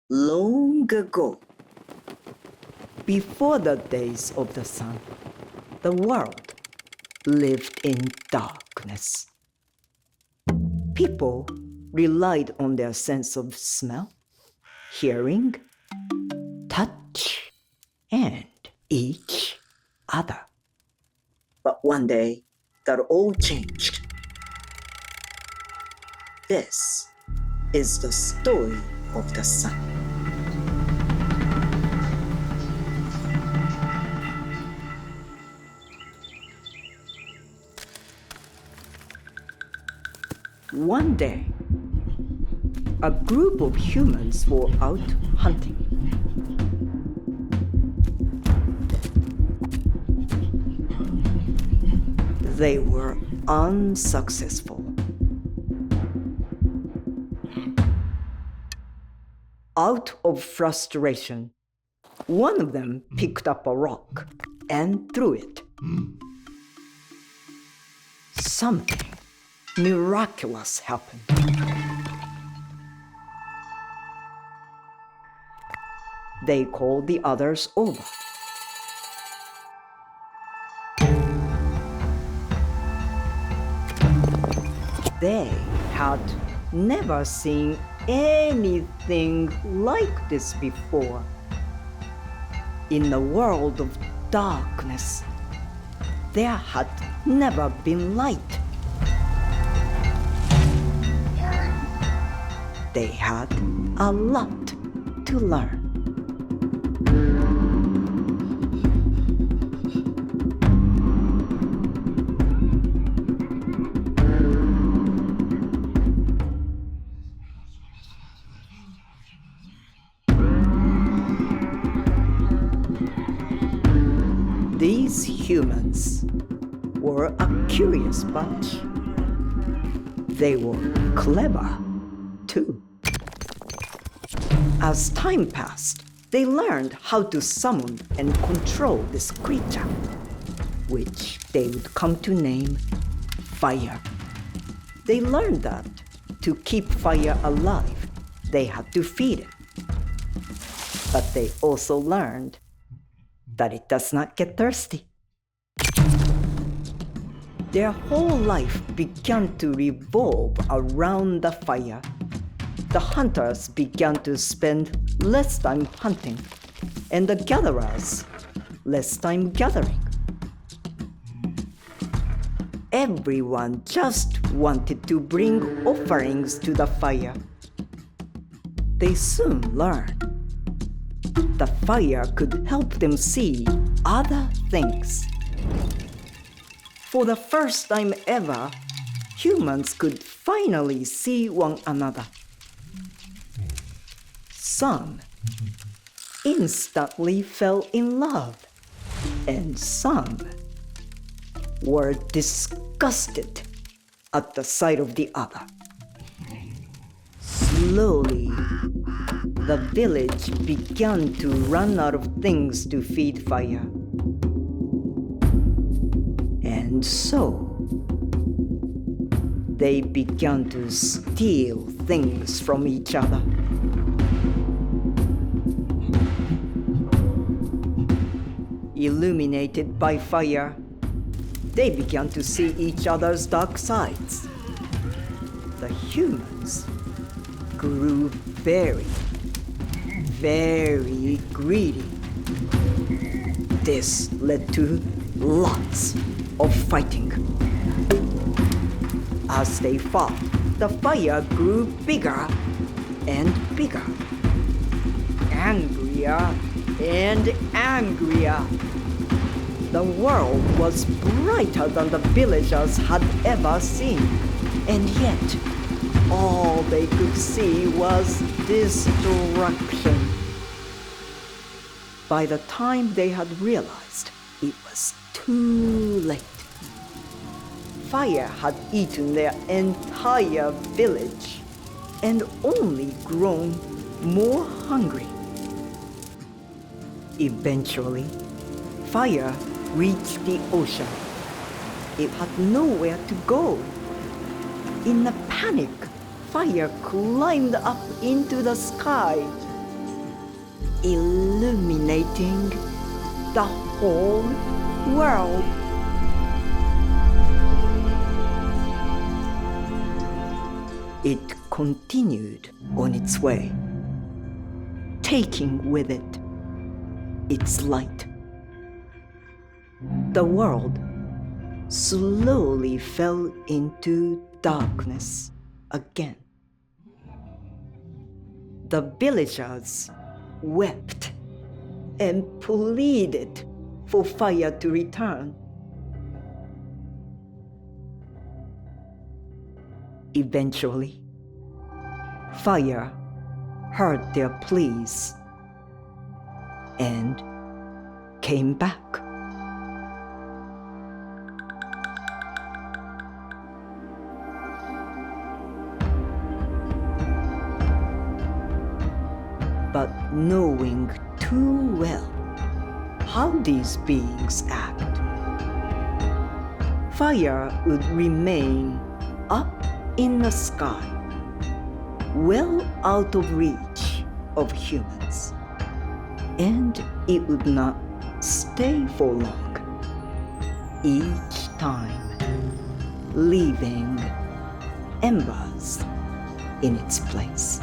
Long ago, before the days of the sun, the world lived in darkness. People relied on their sense of smell, hearing, touch, and each other. But one day, that all changed. This is the story of the sun. One day, a group of humans were out hunting. They were unsuccessful. Out of frustration, one of them picked up a rock and threw it. Something miraculous happened. They called the others over. They had never seen anything like this before. In the world of darkness, there had never been light. They had a lot to learn. These humans were a curious bunch. They were clever, too. As time passed, they learned how to summon and control this creature, which they would come to name fire. They learned that to keep fire alive, they had to feed it. But they also learned that it does not get thirsty. Their whole life began to revolve around the fire. The hunters began to spend less time hunting, and the gatherers less time gathering. Everyone just wanted to bring offerings to the fire. They soon learned the fire could help them see other things. For the first time ever, humans could finally see one another. Some instantly fell in love, and some were disgusted at the sight of the other. Slowly, the village began to run out of things to feed fire. And so, they began to steal things from each other. Illuminated by fire, they began to see each other's dark sides. The humans grew very greedy. This led to lots of fighting. As they fought, the fire grew bigger and bigger, angrier and angrier. The world was brighter than the villagers had ever seen, and yet all they could see was destruction. By the time they had realized, it was too late. Fire had eaten their entire village and only grown more hungry. Eventually, fire reached the ocean. It had nowhere to go. In a panic, fire climbed up into the sky. illuminating the whole world. It continued on its way, taking with it its light. The world slowly fell into darkness again. The villagers wept and pleaded for fire to return. Eventually, fire heard their pleas and came back. But knowing too well how these beings act, fire would remain up in the sky, well out of reach of humans, and it would not stay for long, each time leaving embers in its place.